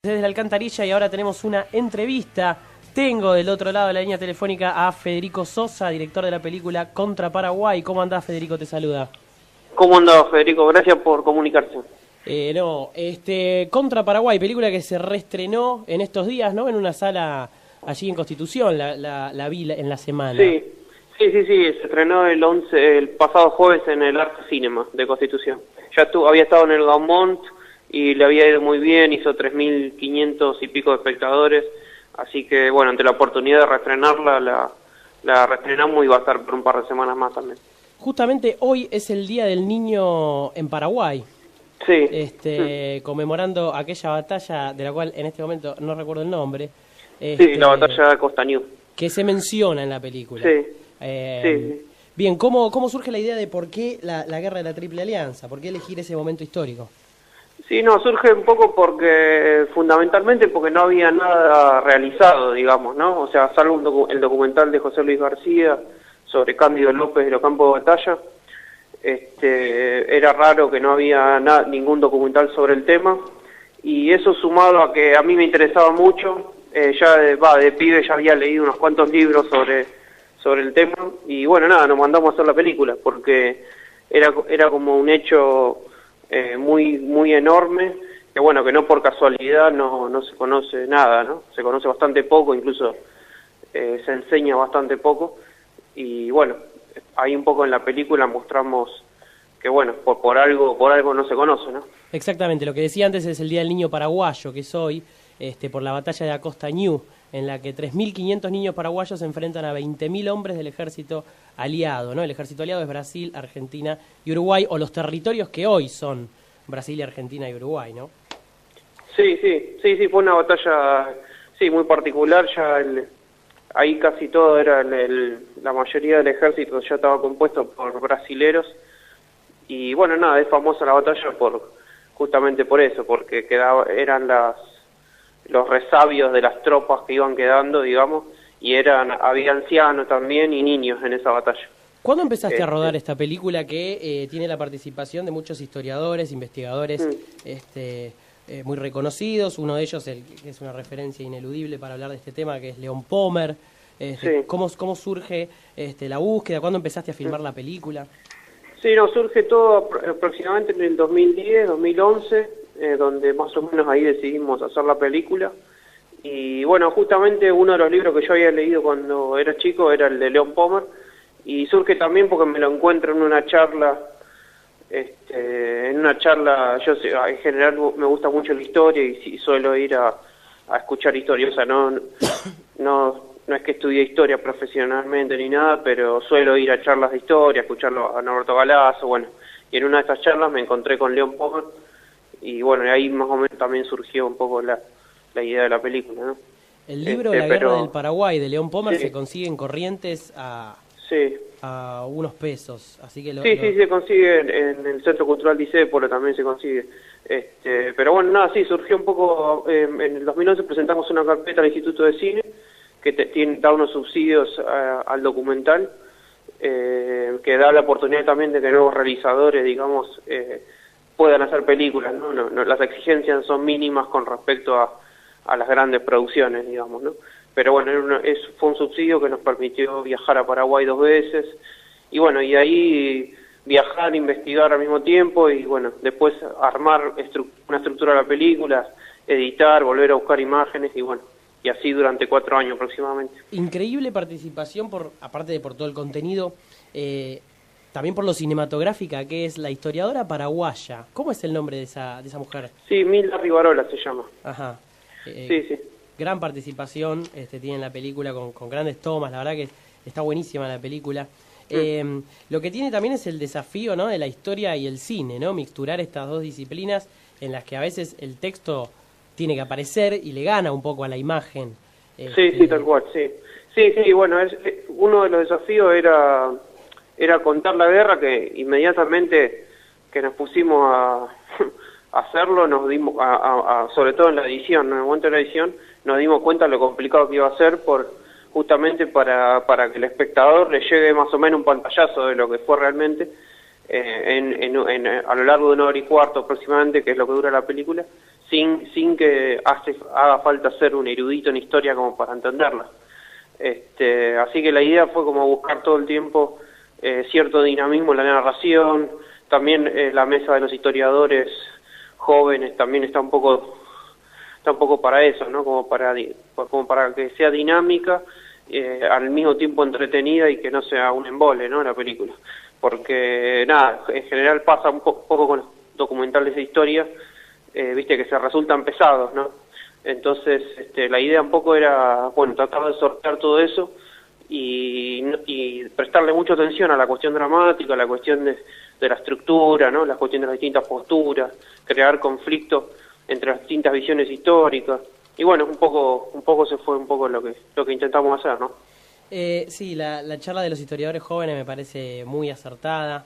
Desde la Alcantarilla y ahora tenemos una entrevista. Tengo del otro lado de la línea telefónica a Federico Sosa, director de la película Contra Paraguay. ¿Cómo andás, Federico? Te saluda. ¿Cómo andás, Federico? Gracias por comunicarse. Contra Paraguay, película que se reestrenó en estos días, ¿no? En una sala allí en Constitución, la vi en la semana. Sí, se estrenó el pasado jueves en el Arte Cinema de Constitución. Había estado en el Gaumont y le había ido muy bien, hizo 3.500 y pico de espectadores, así que bueno, ante la oportunidad de reestrenarla, la reestrenamos y va a estar por un par de semanas más también. Justamente hoy es el Día del Niño en Paraguay. Sí. Conmemorando aquella batalla de la cual en este momento no recuerdo el nombre. Sí, la batalla de Costañú. Que se menciona en la película. Sí. Bien, ¿cómo surge la idea de por qué la guerra de la Triple Alianza? ¿Por qué elegir ese momento histórico? Sí, no, surge un poco fundamentalmente porque no había nada realizado, digamos, ¿no? O sea, salvo el documental de José Luis García sobre Cándido López de los campos de batalla, era raro que no había ningún documental sobre el tema, y eso sumado a que a mí me interesaba mucho, de pibe ya había leído unos cuantos libros sobre el tema, y bueno, nada, nos mandamos a hacer la película, porque era como un hecho muy enorme, que bueno, que no por casualidad no se conoce nada, ¿no? Se conoce bastante poco, incluso se enseña bastante poco, y bueno, ahí un poco en la película mostramos que bueno, por algo no se conoce, ¿no? Exactamente, lo que decía antes es el Día del Niño Paraguayo, que es hoy, por la batalla de Costañú, en la que 3.500 niños paraguayos se enfrentan a 20.000 hombres del ejército aliado, ¿no? El ejército aliado es Brasil, Argentina y Uruguay, o los territorios que hoy son Brasil, Argentina y Uruguay, ¿no? Sí, fue una batalla, muy particular, ahí casi todo la mayoría del ejército ya estaba compuesto por brasileros, y bueno, nada, es famosa la batalla justamente por eso, porque eran los resabios de las tropas que iban quedando, digamos, y había ancianos también y niños en esa batalla. ¿Cuándo empezaste a rodar esta película que tiene la participación de muchos historiadores, investigadores muy reconocidos? Uno de ellos, que es una referencia ineludible para hablar de este tema, que es León Pommer. ¿Cómo surge la búsqueda? ¿Cuándo empezaste a filmar la película? Sí, surge todo aproximadamente en el 2010, 2011, donde más o menos ahí decidimos hacer la película. Y bueno, justamente uno de los libros que yo había leído cuando era chico era el de León Pommer, y surge también porque me lo encuentro en una charla, yo en general me gusta mucho la historia y suelo ir a escuchar historia, o sea, no es que estudie historia profesionalmente ni nada, pero suelo ir a charlas de historia, escucharlo a Norberto Galazo, bueno, y en una de estas charlas me encontré con León Pommer, y bueno, ahí más o menos también surgió un poco la idea de la película, ¿no? El libro La Guerra del Paraguay de León Pommer se consigue en Corrientes a unos pesos, así que se consigue en el Centro Cultural Discépolo, también se consigue. Pero bueno, nada, surgió un poco, en el 2011 presentamos una carpeta al Instituto de Cine, que da unos subsidios al documental, que da la oportunidad también de que nuevos realizadores, digamos, puedan hacer películas, ¿no? Las exigencias son mínimas con respecto a las grandes producciones, digamos, ¿no? Pero bueno, fue un subsidio que nos permitió viajar a Paraguay 2 veces, y bueno, y ahí viajar, investigar al mismo tiempo, y bueno, después armar una estructura de la película, editar, volver a buscar imágenes, y bueno, y así durante 4 años aproximadamente. Increíble participación, aparte de por todo el contenido, también por lo cinematográfica, que es la historiadora paraguaya. ¿Cómo es el nombre de esa mujer? Sí, Milda Rivarola se llama. Ajá. Sí. Gran participación tiene en la película, con grandes tomas, la verdad que está buenísima la película. Lo que tiene también es el desafío, ¿no?, de la historia y el cine, ¿no? Mixturar estas dos disciplinas en las que a veces el texto tiene que aparecer y le gana un poco a la imagen. Sí, tal cual, sí. Sí, bueno, uno de los desafíos era contar la guerra, que inmediatamente que nos pusimos a hacerlo, nos dimos, sobre todo en la edición, en el momento de la edición, nos dimos cuenta de lo complicado que iba a ser, justamente para que el espectador le llegue más o menos un pantallazo de lo que fue realmente, a lo largo de 1 hora y cuarto aproximadamente, que es lo que dura la película, sin que haga falta ser un erudito en historia como para entenderla. Así que la idea fue como buscar todo el tiempo cierto dinamismo en la narración. También la mesa de los historiadores jóvenes también está un poco para eso, ¿no? Como para que sea dinámica, al mismo tiempo entretenida y que no sea un embole, ¿no? La película. Porque, nada, en general pasa un poco con los documentales de historia, viste, que se resultan pesados, ¿no? Entonces, la idea un poco era, bueno, tratar de sortear todo eso y prestarle mucha atención a la cuestión dramática, a la cuestión de la estructura, ¿no? La cuestión de las distintas posturas, crear conflictos entre las distintas visiones históricas. Y bueno, un poco se fue un poco lo que intentamos hacer, ¿no? Sí, la charla de los historiadores jóvenes me parece muy acertada.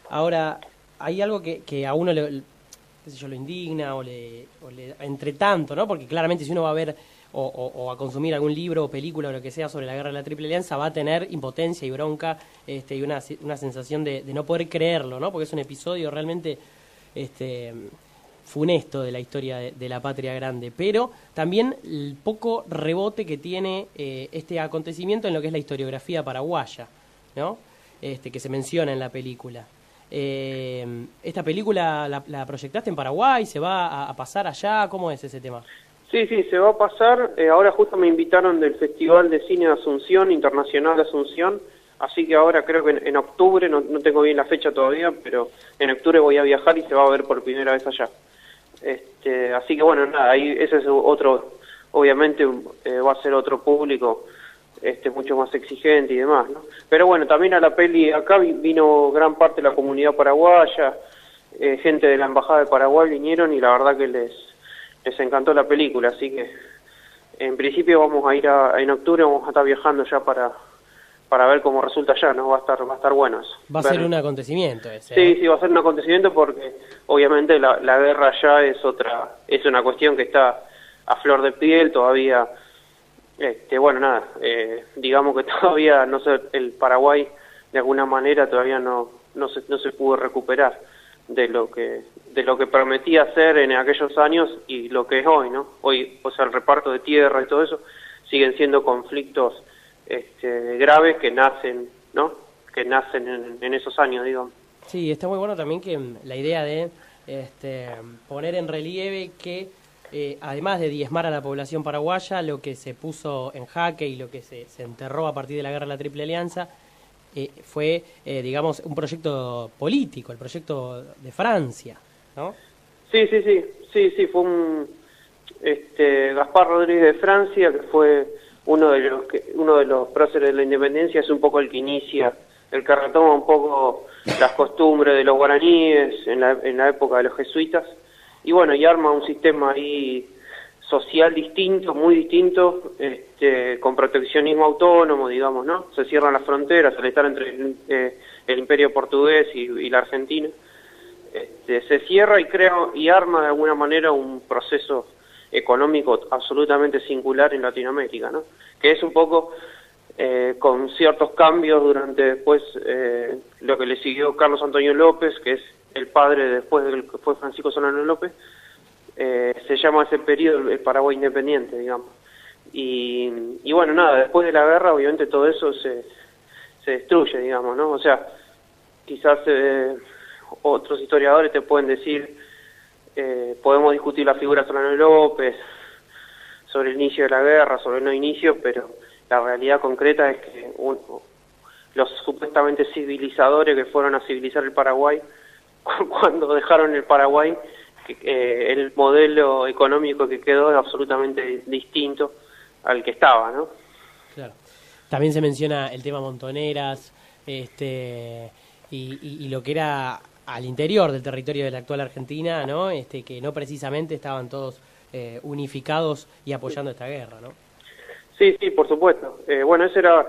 Ahora, hay algo que a uno qué sé yo, lo indigna o le entre tanto, ¿no? Porque claramente si uno va a ver o a consumir algún libro o película o lo que sea sobre la guerra de la Triple Alianza, va a tener impotencia y bronca y una sensación de no poder creerlo, ¿no? Porque es un episodio realmente funesto de la historia de la patria grande, pero también el poco rebote que tiene este acontecimiento en lo que es la historiografía paraguaya, ¿no? Que se menciona en la película. ¿Esta película la proyectaste en Paraguay? ¿Se va a pasar allá? ¿Cómo es ese tema? Sí, se va a pasar. Ahora justo me invitaron del Festival de Cine de Asunción, Internacional de Asunción, así que ahora creo que en octubre, no tengo bien la fecha todavía, pero en octubre voy a viajar y se va a ver por primera vez allá. Así que bueno, nada, ahí ese es otro, obviamente va a ser otro público mucho más exigente y demás, ¿no? Pero bueno, también a la peli acá vino gran parte de la comunidad paraguaya, gente de la Embajada de Paraguay vinieron y la verdad que les encantó la película, así que en principio vamos a ir en octubre, vamos a estar viajando ya para ver cómo resulta allá, ¿no? Va a estar bueno eso. Va a ser un acontecimiento ese. Sí, va a ser un acontecimiento porque obviamente la guerra allá es una cuestión que está a flor de piel todavía. Bueno, nada, digamos que todavía, no sé, el Paraguay de alguna manera todavía no se pudo recuperar de lo que prometía hacer en aquellos años y lo que es hoy, ¿no? Hoy, o sea, el reparto de tierra y todo eso siguen siendo conflictos graves que nacen, ¿no? Que nacen en esos años, digamos. Sí, está muy bueno también que la idea de poner en relieve que además de diezmar a la población paraguaya, lo que se puso en jaque y lo que se enterró a partir de la guerra de la Triple Alianza fue, digamos, un proyecto político, el proyecto de Francia, ¿no? Sí, fue un Gaspar Rodríguez de Francia, que fue uno de los próceres de la independencia, es un poco el que inicia, el que retoma un poco las costumbres de los guaraníes en la época de los jesuitas, y bueno, y arma un sistema ahí social distinto, muy distinto, con proteccionismo autónomo, digamos, ¿no? Se cierran las fronteras al estar entre el Imperio Portugués y la Argentina. Se cierra y arma de alguna manera un proceso económico absolutamente singular en Latinoamérica, ¿no? Que es un poco con ciertos cambios durante después lo que le siguió Carlos Antonio López, que es el padre después del que fue Francisco Solano López. Se llama ese periodo el Paraguay independiente, digamos. Y bueno, nada, después de la guerra obviamente todo eso se destruye, digamos, ¿no? O sea, quizás otros historiadores te pueden decir, podemos discutir la figura de Solano López, sobre el inicio de la guerra, sobre el no inicio, pero la realidad concreta es que los supuestamente civilizadores que fueron a civilizar el Paraguay, cuando dejaron el Paraguay, el modelo económico que quedó es absolutamente distinto al que estaba, ¿no? Claro. También se menciona el tema Montoneras, y lo que era al interior del territorio de la actual Argentina, ¿no? Que no precisamente estaban todos unificados y apoyando esta guerra, ¿no? Sí, por supuesto. Bueno, eso era,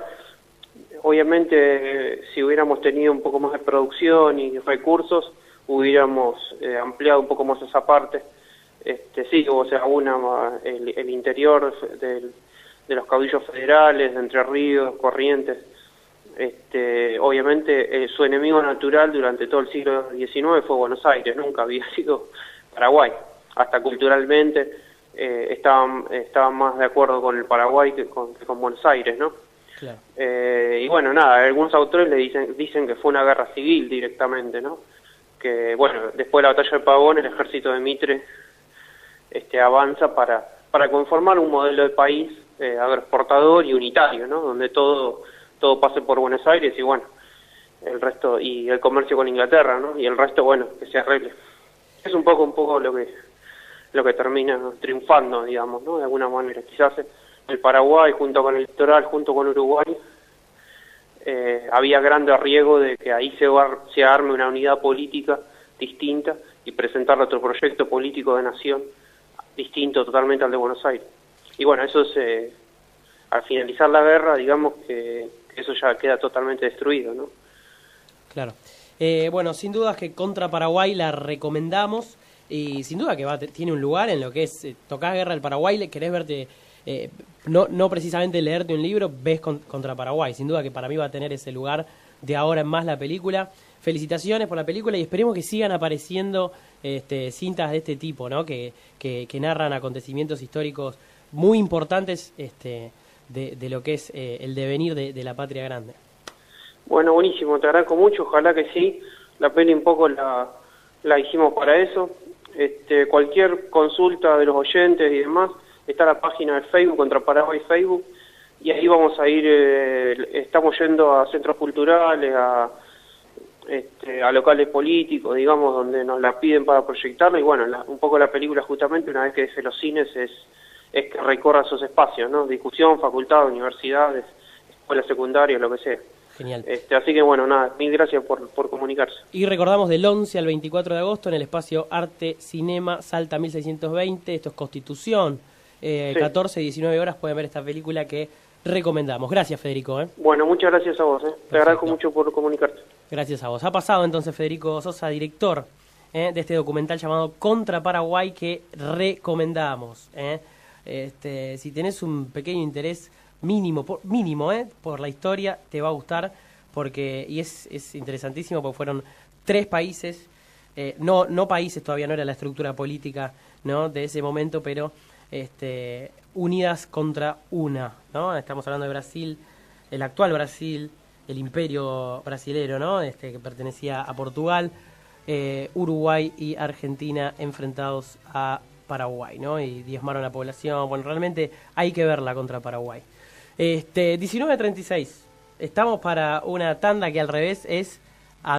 obviamente, si hubiéramos tenido un poco más de producción y recursos, hubiéramos ampliado un poco más esa parte. Sí, o sea, el interior de los caudillos federales, de Entre Ríos, Corrientes. Obviamente su enemigo natural durante todo el siglo XIX fue Buenos Aires, nunca había sido Paraguay. Hasta culturalmente estaban más de acuerdo con el Paraguay que con Buenos Aires, ¿no? Claro. Y bueno, nada, algunos autores dicen que fue una guerra civil directamente, ¿no? Que bueno, después de la batalla de Pavón, el ejército de Mitre avanza para conformar un modelo de país agroexportador y unitario, ¿no? Donde todo pase por Buenos Aires y bueno, el resto, y el comercio con Inglaterra, ¿no? Y el resto, bueno, que se arregle. Es un poco lo que termina triunfando, digamos, ¿no? De alguna manera. Quizás el Paraguay, junto con el litoral, junto con Uruguay, había grande riesgo de que ahí se arme una unidad política distinta y presentar otro proyecto político de nación distinto totalmente al de Buenos Aires. Y bueno, eso es, al finalizar la guerra, digamos que eso ya queda totalmente destruido, ¿no? Claro. Bueno, sin dudas que Contra Paraguay la recomendamos y sin duda que tiene un lugar en lo que es tocás Guerra del Paraguay, querés verte, no precisamente leerte un libro, ves Contra Paraguay. Sin duda que para mí va a tener ese lugar de ahora en más la película. Felicitaciones por la película y esperemos que sigan apareciendo cintas de este tipo, ¿no? Que narran acontecimientos históricos muy importantes de lo que es el devenir de la patria grande. Bueno, buenísimo, te agradezco mucho, ojalá que sí. La peli un poco la hicimos para eso. Cualquier consulta de los oyentes y demás, está la página de Facebook, Contra Paraguay Facebook, y ahí vamos a ir, estamos yendo a centros culturales, a locales políticos, digamos, donde nos la piden para proyectarla, y bueno, un poco la película justamente, una vez que desde los cines, es que recorra esos espacios, ¿no? Discusión, facultad, universidades, escuelas secundarias, lo que sea. Genial. Así que bueno, nada, mil gracias por comunicarse. Y recordamos del 11 al 24 de agosto en el espacio Arte Cinema Salta 1620, esto es Constitución, sí. 14, 19 horas pueden ver esta película que recomendamos. Gracias, Federico. Bueno, muchas gracias a vos. Te Perfecto. agradezco mucho por comunicarte. Gracias a vos. Ha pasado entonces Federico Sosa, director de este documental llamado Contra Paraguay que recomendamos. Si tenés un pequeño interés mínimo por la historia, te va a gustar y es interesantísimo porque fueron 3 países, no países, todavía no era la estructura política, ¿no?, de ese momento, pero unidas contra una, ¿no? Estamos hablando de Brasil, el actual Brasil, el imperio brasilero, ¿no?, que pertenecía a Portugal, Uruguay y Argentina enfrentados a Paraguay, ¿no? Y diezmaron la población. Bueno, realmente hay que verla contra Paraguay. 19:36. Estamos para una tanda que al revés es